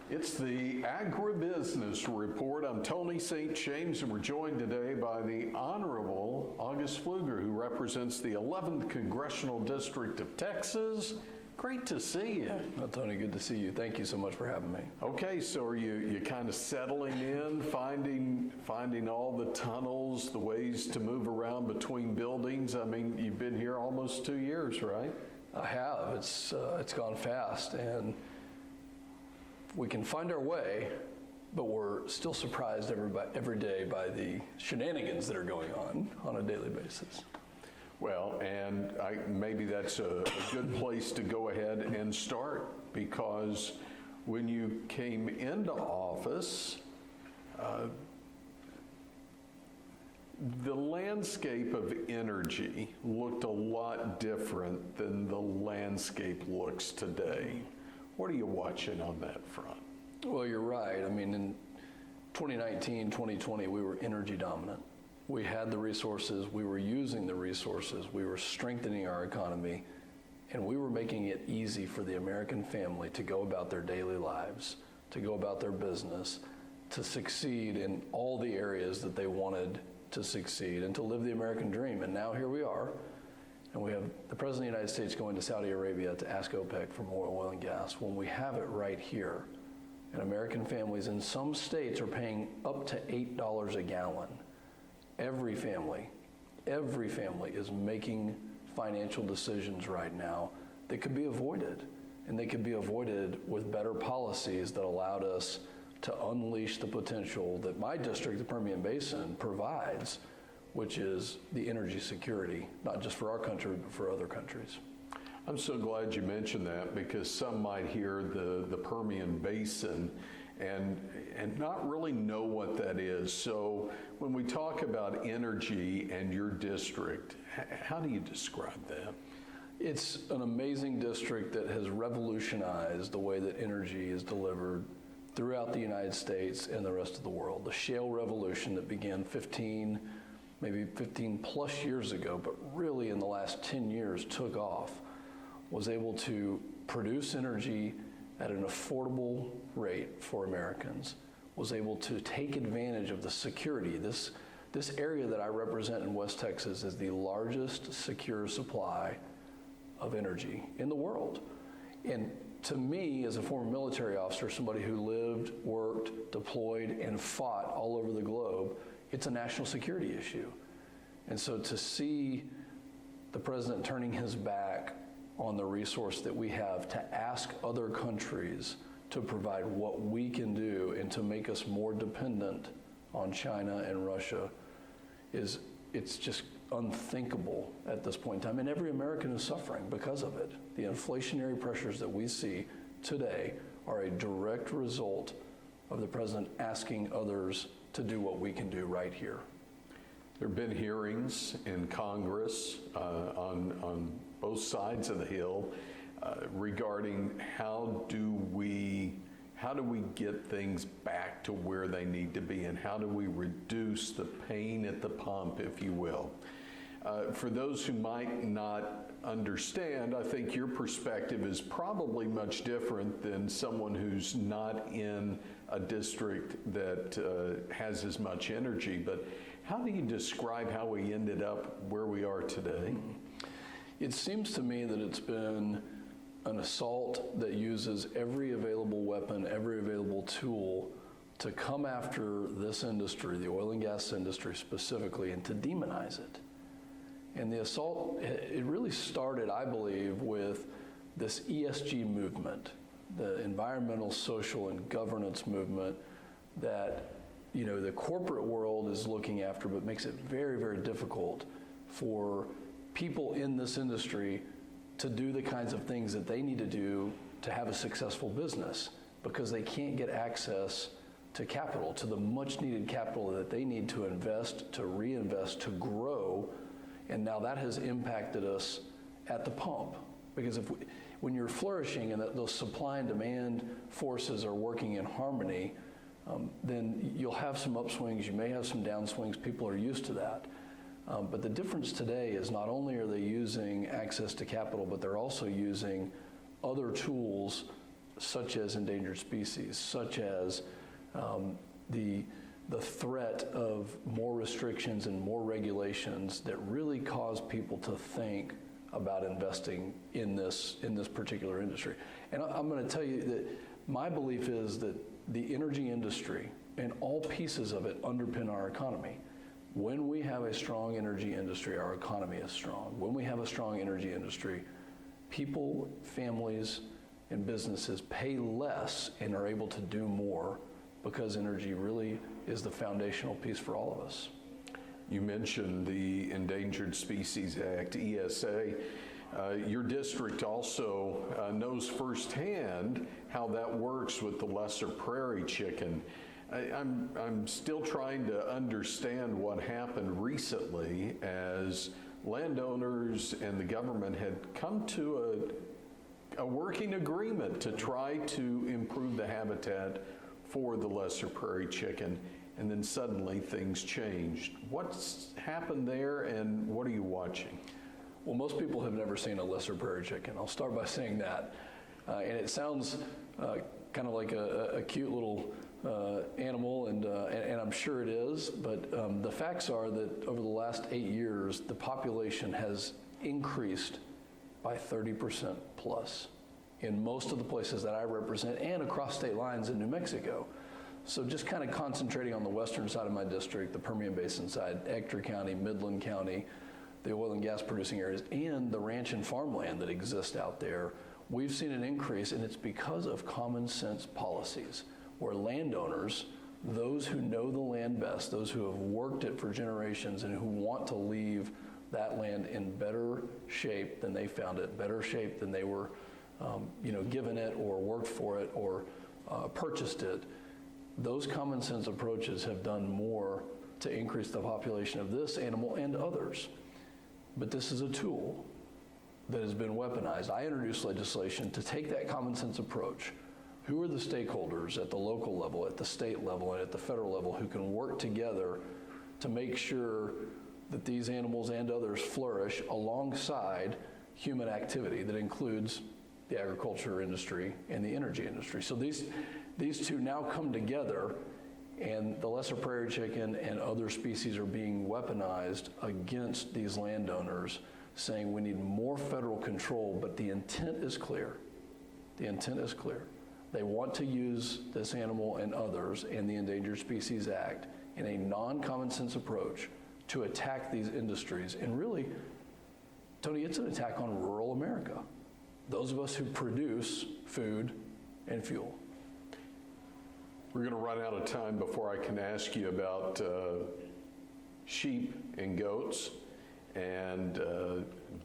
It's the Agribusiness Report. I'm Tony St. James, and we're joined today by the Honorable August Pfluger, who represents the 11th Congressional District of Texas. Great to see you. Well, Tony, good to see you. Thank you so much for having me. Okay, so are you kind of settling in, finding all the tunnels, the ways to move around between buildings? I mean, you've been here almost 2 years, right? I have. It's gone fast, and we can find our way, but we're still surprised every day by the shenanigans that are going on a daily basis. Well, and maybe that's a good place to go ahead and start, because when you came into office, the landscape of energy looked a lot different than the landscape looks today. What are you watching on that front? Well, you're right. I mean, in 2019, 2020, we were energy dominant. We had the resources, we were using the resources, we were strengthening our economy, and we were making it easy for the American family to go about their daily lives, to go about their business, to succeed in all the areas that they wanted to succeed, and to live the American dream. And now here we are, and we have the President of the United States going to Saudi Arabia to ask OPEC for more oil and gas when we have it right here. And American families in some states are paying up to $8 a gallon. Every family is making financial decisions right now that could be avoided. And they could be avoided with better policies that allowed us to unleash the potential that my district, the Permian Basin, provides, which is the energy security, not just for our country, but for other countries. I'm so glad you mentioned that, because some might hear the Permian Basin and not really know what that is. So when we talk about energy and your district, how do you describe that? It's an amazing district that has revolutionized the way that energy is delivered throughout the United States and the rest of the world. The shale revolution that began 15 plus years ago, but really in the last 10 years took off, was able to produce energy at an affordable rate for Americans, was able to take advantage of the security. This area that I represent in West Texas is the largest secure supply of energy in the world. And to me, as a former military officer, somebody who lived, worked, deployed, and fought all over the globe, it's a national security issue. And so to see the president turning his back on the resource that we have to ask other countries to provide what we can do and to make us more dependent on China and Russia it's just unthinkable at this point in time. And every American is suffering because of it. The inflationary pressures that we see today are a direct result of the president asking others to do what we can do right here. There have been hearings in Congress on both sides of the Hill regarding how do we get things back to where they need to be, and how do we reduce the pain at the pump, if you will. For those who might not understand, I think your perspective is probably much different than someone who's not in a district that has as much energy. But how do you describe how we ended up where we are today? It seems to me that it's been an assault that uses every available weapon, every available tool to come after this industry, the oil and gas industry specifically, and to demonize it. And the assault, it really started, I believe, with this ESG movement, the environmental, social, and governance movement that, the corporate world is looking after, but makes it very, very difficult for people in this industry to do the kinds of things that they need to do to have a successful business, because they can't get access to capital, to the much needed capital that they need to invest, to reinvest, to grow. And now that has impacted us at the pump, because when you're flourishing and those supply and demand forces are working in harmony, then you'll have some upswings, you may have some downswings, people are used to that. But the difference today is not only are they using access to capital, but they're also using other tools such as endangered species, such as the threat of more restrictions and more regulations that really cause people to think about investing in this particular industry. And I'm going to tell you that my belief is that the energy industry and all pieces of it underpin our economy. When we have a strong energy industry, our economy is strong. When we have a strong energy industry, people, families, and businesses pay less and are able to do more because energy really is the foundational piece for all of us. You mentioned the Endangered Species Act, ESA. Your district also knows firsthand how that works with the lesser prairie chicken. I'm still trying to understand what happened recently as landowners and the government had come to a working agreement to try to improve the habitat for the lesser prairie chicken, and then suddenly things changed. What's happened there, and what are you watching? Well, most people have never seen a lesser prairie chicken. I'll start by saying that. And it sounds kind of like a cute little animal, and I'm sure it is, but the facts are that over the last 8 years, the population has increased by 30% plus in most of the places that I represent and across state lines in New Mexico. So just kind of concentrating on the western side of my district, the Permian Basin side, Ector County, Midland County, the oil and gas producing areas, and the ranch and farmland that exist out there, we've seen an increase, and it's because of common sense policies where landowners, those who know the land best, those who have worked it for generations and who want to leave that land in better shape than they found it, better shape than they were given it or worked for it or purchased it, those common sense approaches have done more to increase the population of this animal and others. But this is a tool that has been weaponized. I introduced legislation to take that common sense approach. Who are the stakeholders at the local level, at the state level, and at the federal level who can work together to make sure that these animals and others flourish alongside human activity that includes the agriculture industry and the energy industry? So these two now come together, and the lesser prairie chicken and other species are being weaponized against these landowners, saying we need more federal control, but the intent is clear. The intent is clear. They want to use this animal and others and the Endangered Species Act in a non-common sense approach to attack these industries. And really, Tony, it's an attack on rural America, those of us who produce food and fuel. We're going to run out of time before I can ask you about sheep and goats and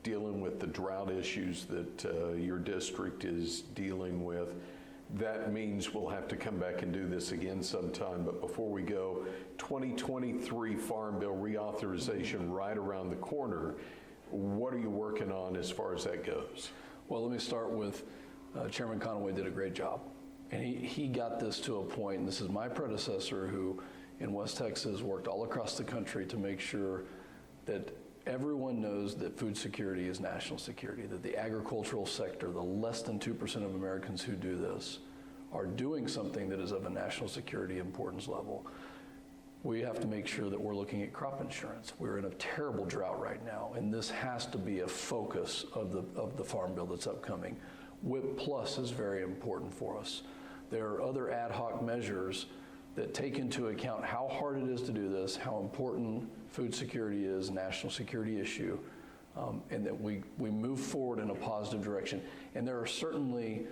dealing with the drought issues that your district is dealing with. That means we'll have to come back and do this again sometime. But before we go, 2023 Farm Bill reauthorization right around the corner. What are you working on as far as that goes? Well, let me start with Chairman Conaway did a great job. And he got this to a point, and this is my predecessor who in West Texas worked all across the country to make sure that everyone knows that food security is national security, that the agricultural sector, the less than 2% of Americans who do this, are doing something that is of a national security importance level. We have to make sure that we're looking at crop insurance. We're in a terrible drought right now, and this has to be a focus of the Farm Bill that's upcoming. WIP Plus is very important for us. There are other ad hoc measures that take into account how hard it is to do this, how important food security is, national security issue, and that we move forward in a positive direction. And there are certainly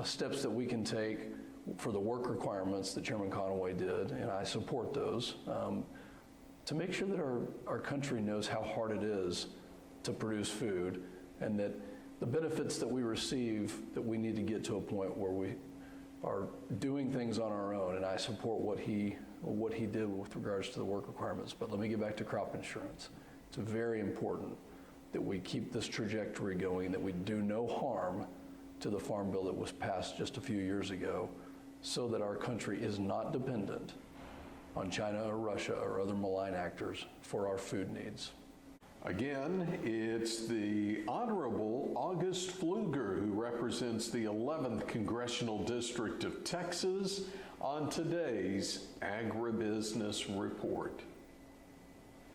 steps that we can take for the work requirements that Chairman Conaway did, and I support those, to make sure that our country knows how hard it is to produce food, and that the benefits that we receive, that we need to get to a point where we are doing things on our own, and I support what he did with regards to the work requirements. But let me get back to crop insurance. It's very important that we keep this trajectory going, that we do no harm to the Farm Bill that was passed just a few years ago, so that our country is not dependent on China or Russia or other malign actors for our food needs. Again, it's the Honorable August Pfluger, who represents the 11th Congressional District of Texas, on today's Agribusiness Report.